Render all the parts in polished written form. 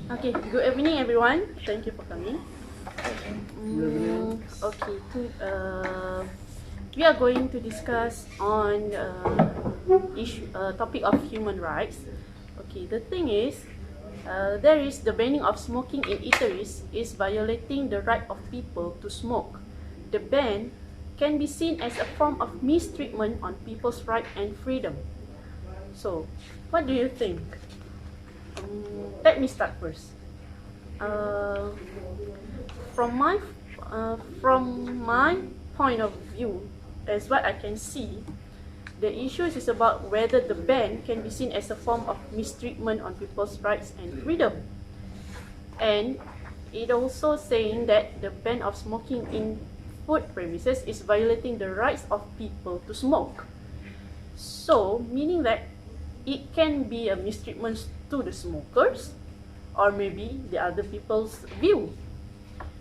Okay, good evening everyone. Thank you for coming. Okay, we are going to discuss on topic of human rights. Okay, the thing is, there is the banning of smoking in eateries is violating the right of people to smoke. The ban can be seen as a form of mistreatment on people's right and freedom. So, what do you think? Let me start first. Uh, from my point of view, as what I can see, the issue is about whether the ban can be seen as a form of mistreatment on people's rights and freedom. And it also saying that the ban of smoking in food premises is violating the rights of people to smoke. So, meaning that it can be a mistreatment to the smokers, or maybe the other people's view.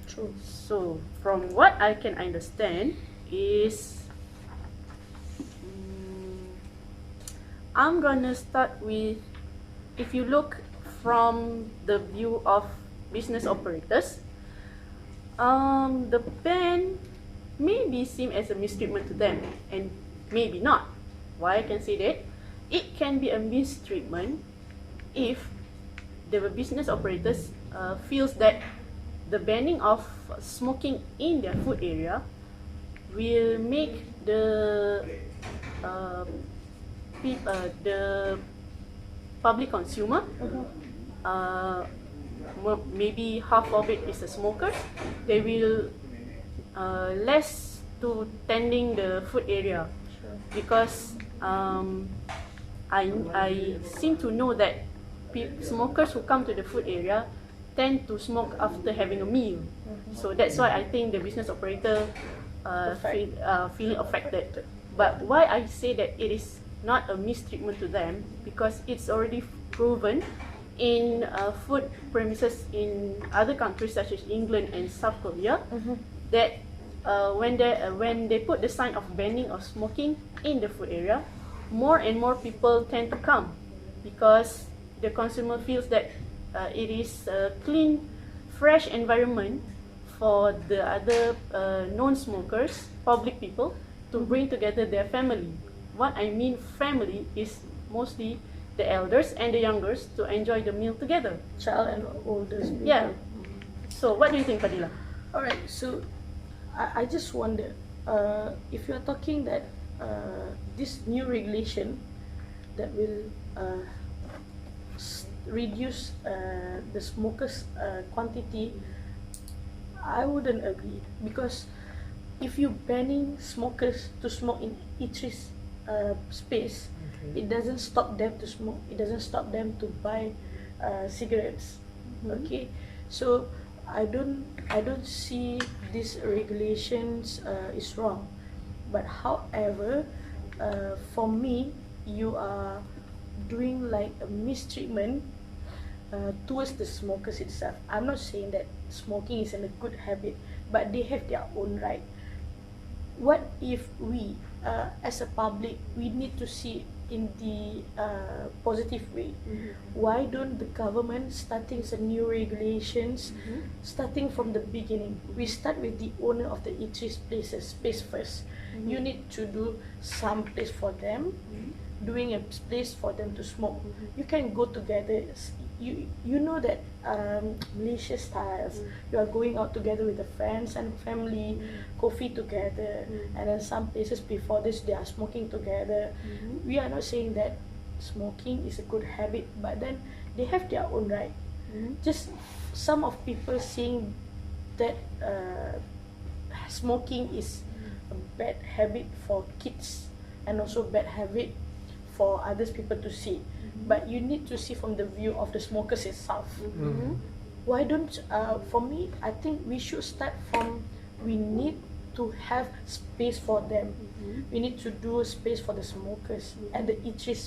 True. So, from what I can understand is, I'm gonna start with, if you look from the view of business operators, the ban may be seen as a mistreatment to them, and maybe not. Why I can say that? It can be a mistreatment if the business operators feels that the banning of smoking in their food area will make the public consumer, maybe half of it is a smoker, they will less to tending the food area. Because I seem to know that smokers who come to the food area tend to smoke after having a meal. So that's why I think the business operator feeling affected. But why I say that it is not a mistreatment to them, because it's already proven in food premises in other countries such as England and South Korea, that when they put the sign of banning of smoking in the food area, more and more people tend to come, because the consumer feels that it is a clean, fresh environment for the other non-smokers, public people, to bring together their family. What I mean family is mostly the elders and the youngers to enjoy the meal together. Child and oldest people. Yeah. So what do you think, Fadila? Alright, so I just wonder, if you are talking that this new regulation that will reduce the smokers' quantity, I wouldn't agree, because if you banning smokers to smoke in eateries space, it doesn't stop them to smoke. It doesn't stop them to buy cigarettes. Okay, so I don't see these regulations is wrong, but however, for me, you are doing like a mistreatment towards the smokers itself. I'm not saying that smoking isn't a good habit, but they have their own right. What if we, as a public, we need to see in the positive way? Why don't the government starting some new regulations, starting from the beginning? We start with the owner of the eatery space first. You need to do some place for them, doing a place for them to smoke. You can go together. You know that Malaysia styles, you are going out together with the friends and family, coffee together, and then some places before this they are smoking together. We are not saying that smoking is a good habit, but then they have their own right. Just some of people saying that smoking is a bad habit for kids and also bad habit for others people to see, but you need to see from the view of the smokers itself. Why don't for me, I think we should start from, we need to have space for them. We need to do a space for the smokers at the eatery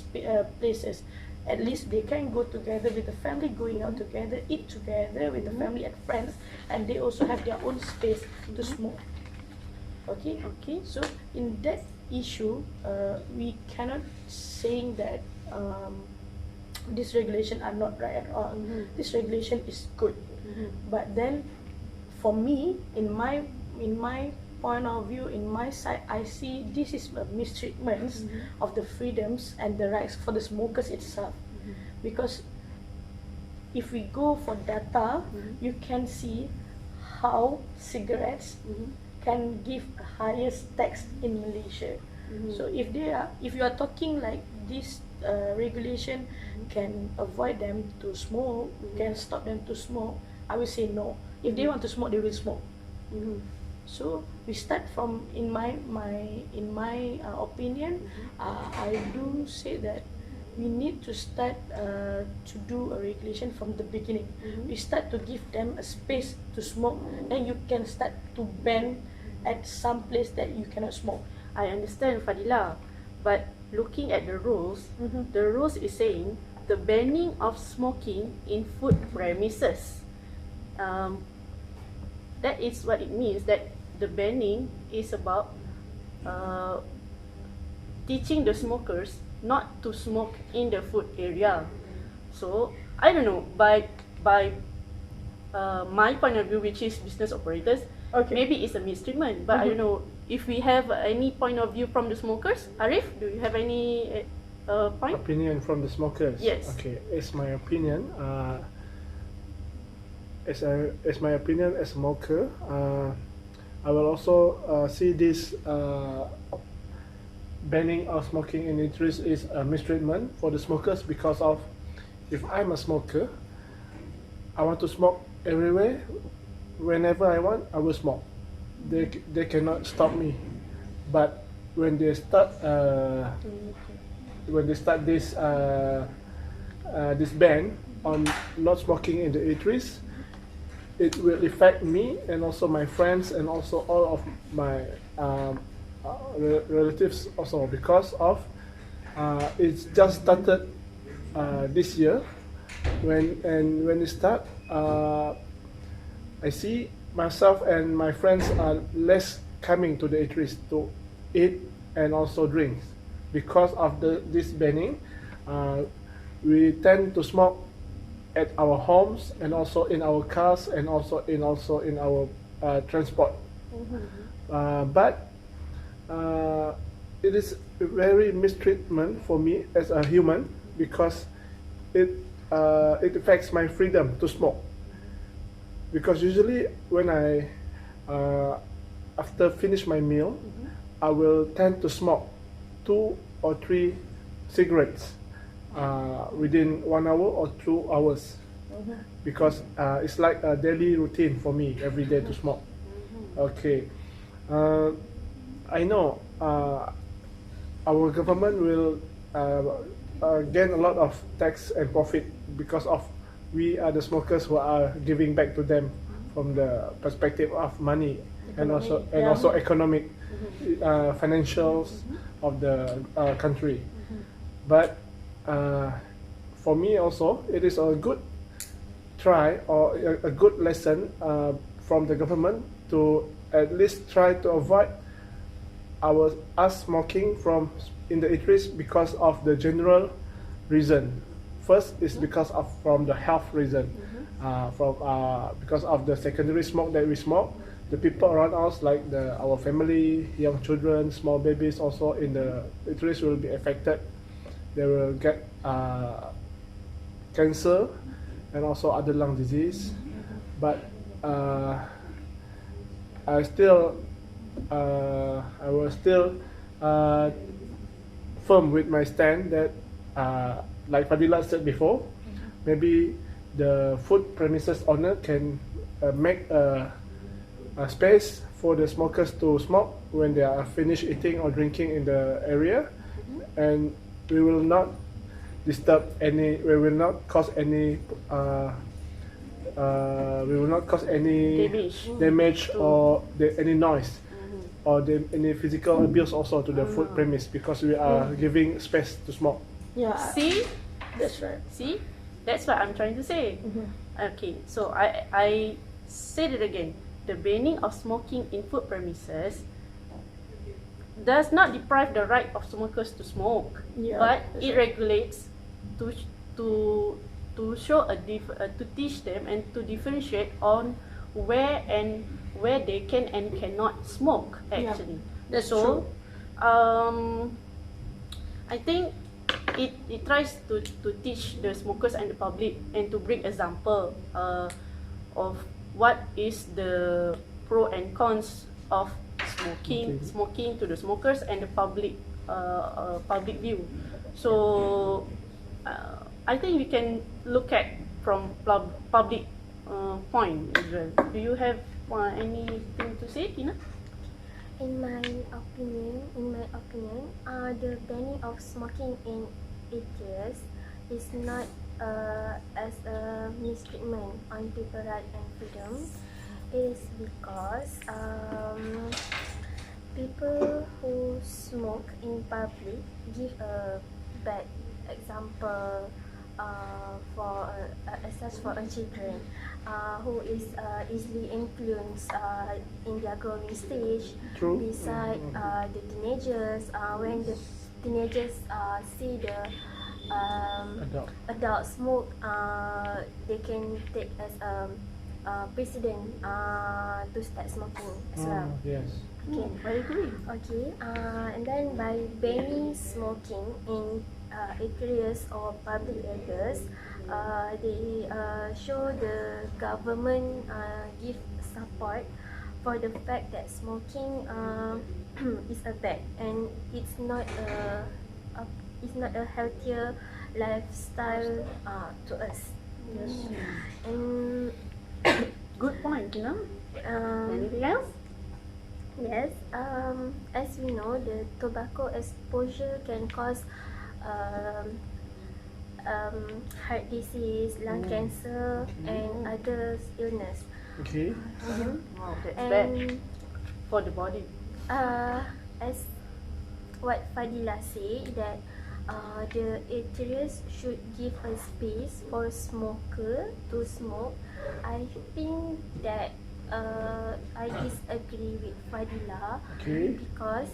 places. At least they can go together with the family, going out together, eat together with the family and friends, and they also have their own space to smoke. Okay, so in that issue, we cannot saying that this regulation are not right at all. This regulation is good, but then for me, in my point of view, in my side, I see this is a mistreatment of the freedoms and the rights for the smokers itself, because if we go for data, you can see how cigarettes can give a highest tax in Malaysia. So if you are talking like this regulation can avoid them to smoke, can stop them to smoke, I will say no. If they want to smoke, they will smoke. So we start from, in my opinion, I do say that we need to start to do a regulation from the beginning. We start to give them a space to smoke, then you can start to ban at some place that you cannot smoke. I understand, Fadila, but looking at the rules, the rules is saying the banning of smoking in food premises. That is what it means, that the banning is about teaching the smokers not to smoke in the food area. So I don't know, by my point of view, which is business operators, maybe it's a mistreatment, but I don't know if we have any point of view from the smokers. Arif, do you have any point? Opinion from the smokers? Yes. Okay, it's my opinion. As my opinion as a smoker, I will also see this banning of smoking in eateries is a mistreatment for the smokers, because of, if I'm a smoker, I want to smoke everywhere, whenever I want, I will smoke. They cannot stop me. But when they start this this ban on not smoking in the eateries, it will affect me and also my friends and also all of my relatives also, because of it's just started this year. When it start, I see myself and my friends are less coming to the eateries to eat and also drinks because of this banning. We tend to smoke at our homes and also in our cars and also in our transport. But it is very mistreatment for me as a human, because it affects my freedom to smoke. Because usually when I after finish my meal, I will tend to smoke 2 or 3 cigarettes within 1 hour or 2 hours, because it's like a daily routine for me every day to smoke. Okay, I know our government will gain a lot of tax and profit because of we are the smokers who are giving back to them from the perspective of money and also economic financials of the country. But for me also, it is a good try or a good lesson from the government to at least try to avoid us smoking in the eateries because of the general reason. First is because from the health reason, because of the secondary smoke that we smoke. The people around us, like our family, young children, small babies, also in the eateries will be affected. They will get cancer and also other lung disease. But I was still firm with my stand that, like Fadila said before, maybe the food premises owner can make a space for the smokers to smoke when they are finished eating or drinking in the area, and we will not disturb any. We will not cause any. We will not cause any damage or any noise or any physical abuse also to the food premise, because we are giving space to smoke. Yeah. See, that's right. See, that's what I'm trying to say. Okay, so I said it again. The banning of smoking in food premises does not deprive the right of smokers to smoke, but it regulates to show to teach them and to differentiate on where they can and cannot smoke actually. that's So true. I think it tries to teach the smokers and the public and to bring example of what is the pro and cons of smoking to the smokers and the public public view. So I think we can look at from public point as well. Do you have anything to say, Tina? In my opinion, the banning of smoking in areas is not as a mistreatment on people's rights and freedom. It is because people who smoke in public give a bad example for access for a children who is easily influenced in their growing stage. True. Beside the teenagers, when the teenagers see the adult smoke, they can take as precedent to start smoking as well. Yes. Okay. I agree. Okay, and then by banning smoking in areas or public areas, they show the government give support for the fact that smoking is a bad and it's not a healthier lifestyle to us. Yes. And Good point, Tina. Anything else? yes, as we know, the tobacco exposure can cause heart disease, lung cancer, and other illness. Okay. Wow, that's bad And for the body. as what Fadila said, that the areas should give a space for a smoker to smoke. I think that I disagree with Fadila Okay. because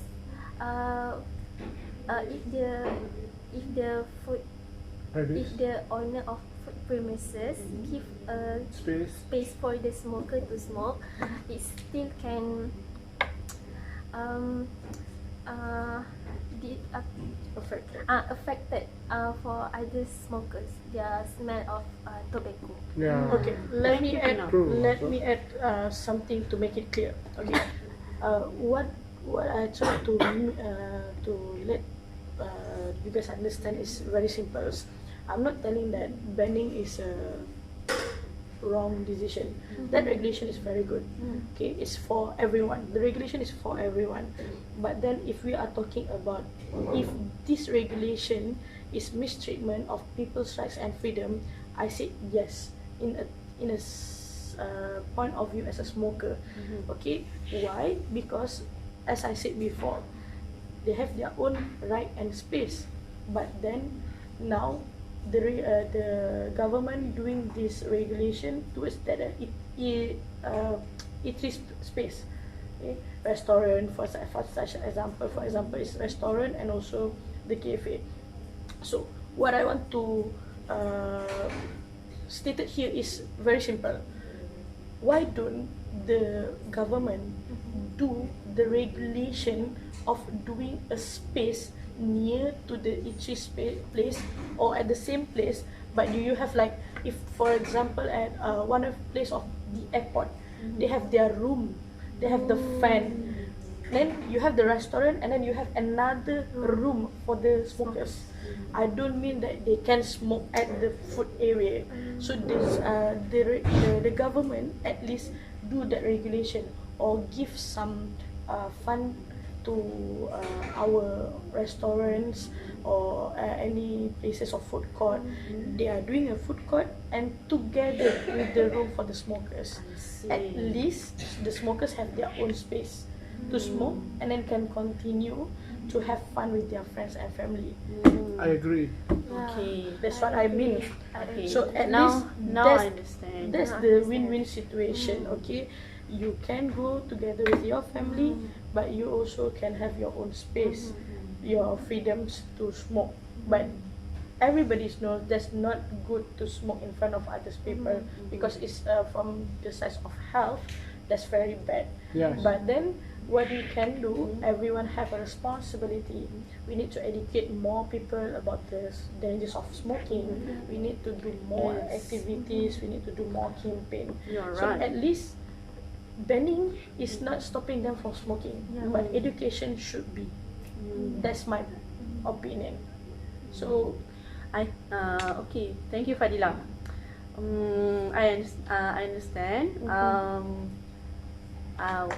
if the owner of food premises give a space for the smoker to smoke, it still can affected for other smokers, their smell of tobacco. Yeah. Okay, let me add True. something to make it clear. Okay, what I try to let you guys understand is very simple. I'm not telling that banning is a wrong decision. That regulation is very good. Okay, it's for everyone. The regulation is for everyone. But then, if we are talking about if this regulation is mistreatment of people's rights and freedom, I say yes. In a point of view as a smoker. Okay, why? Because as I said before, they have their own right and space. But then now the government doing this regulation towards that it is space. Okay? Restaurant for such example, for example, is restaurant and also the cafe. So what I want to state it here is very simple. Why don't the government do the regulation of doing a space near to the each place or at the same place, but do you have like, if for example at one of place of the airport, they have their room, they have the fan, then you have the restaurant and then you have another room for the smokers. I don't mean that they can smoke at the food area. So this the government at least do that regulation or give some fund to our restaurants or any places of food court. They are doing a food court and together with the room for the smokers. At least the smokers have their own space to smoke and then can continue to have fun with their friends and family. I agree. Okay. That's what I mean. Okay. So at now least I understand. that's the win-win situation. Okay, you can go together with your family, but you also can have your own space, your freedoms to smoke. But everybody knows that's not good to smoke in front of others people because it's from the side of health, that's very bad. Yes. But then what we can do, everyone have a responsibility. We need to educate more people about the dangers of smoking. We need to do more activities. We need to do more campaign. You're So right. at least banning is not stopping them from smoking, but education should be. That's my opinion. So Okay, thank you, Fadila. I understand.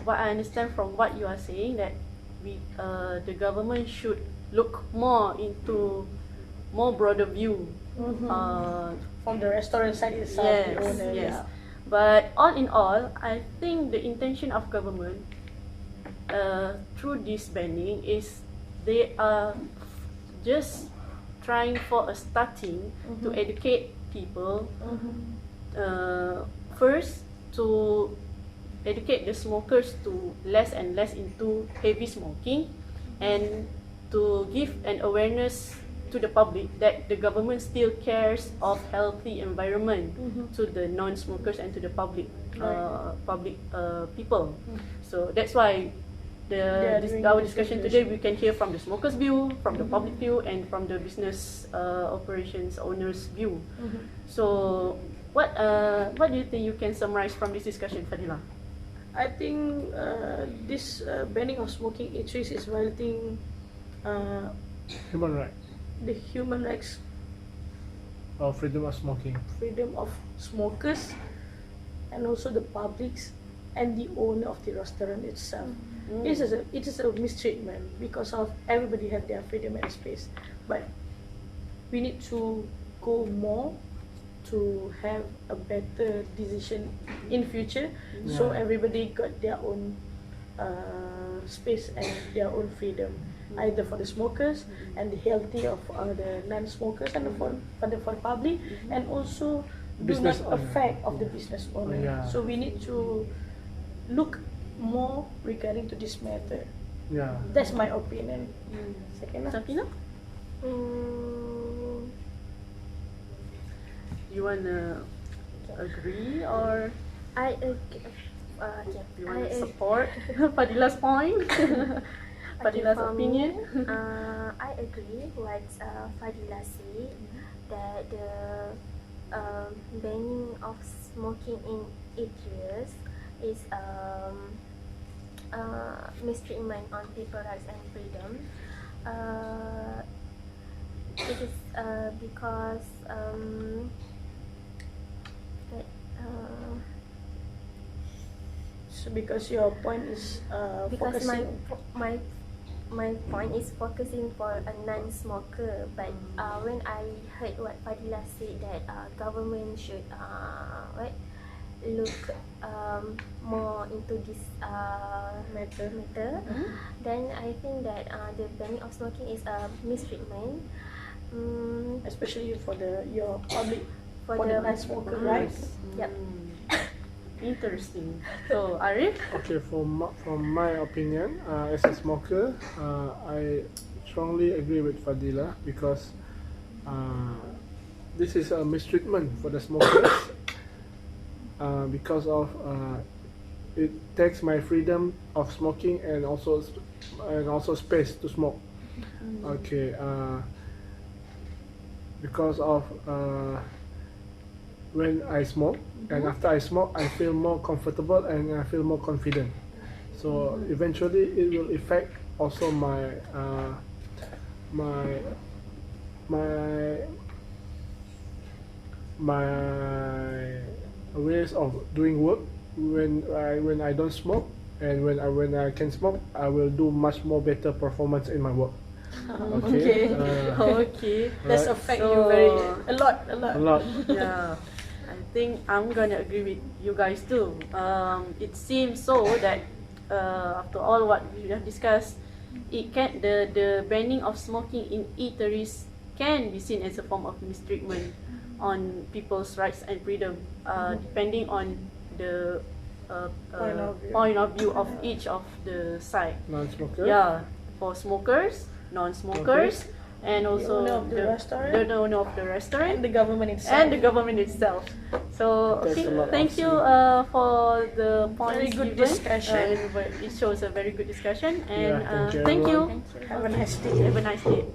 What I understand from what you are saying, that the government should look more into more broader view. from the restaurant side itself, the owner, Yes. But all in all, I think the intention of government through this banning is they are just trying for a starting to educate people. First, to educate the smokers to less and less into heavy smoking, and to give an awareness to the public that the government still cares of healthy environment to the non-smokers and to the public people. So that's why our discussion today, we can hear from the smokers' view, from the public view, and from the business operations owners' view. So what do you think you can summarize from this discussion, Fadila? I think this banning of smoking eateries is violating Human right the human rights, or freedom of smoking. freedom of smokers, and also the publics and the owner of the restaurant itself. It is a mistreatment because of everybody have their freedom and space, but we need to go more to have a better decision in future, so everybody got their own space and their own freedom, either for the smokers and the healthy of the non-smokers, and for the public, and also Business do not owner. affect of the business owner. Yeah. So we need to look more regarding to this matter. Yeah. That's my opinion. Second, Safina, you wanna agree or I agree. you wanna support Fadila's point? Fadila's for opinion? Me, I agree what Fadila said, that the banning of smoking in areas is mistreatment on people's rights and freedom. It is because that so because your point is because focusing. my point is focusing for a non-smoker, but when I heard what Fadila said, that government should look more into this matter, then I think that the banning of smoking is a mistreatment, Especially for your public, for for the the non-smoker, right? Yep. Interesting. So Arif, Okay, from my opinion, as a smoker, I strongly agree with Fadila because this is a mistreatment for the smokers because of it takes my freedom of smoking and also space to smoke. Okay, because of when I smoke, and after I smoke, I feel more comfortable and I feel more confident. So eventually, it will affect also my ways of doing work. When I don't smoke, and when I can smoke, I will do much more better performance in my work. Okay. okay. That's Right. affect So- you a lot. A lot. Yeah, I think I'm gonna agree with you guys too. It seems so that after all what we have discussed, the banning of smoking in eateries can be seen as a form of mistreatment on people's rights and freedom, depending on the point of view of each of the side. Non-smoker. Yeah, for smokers, non-smokers, and also owner of the restaurant. the owner of the restaurant, And the government itself. and the government itself. So There's a lot thank of you for the points Very good given. discussion. It shows a very good discussion, and Yeah, thank you, thank you. everyone. Have a nice day. Have a nice day.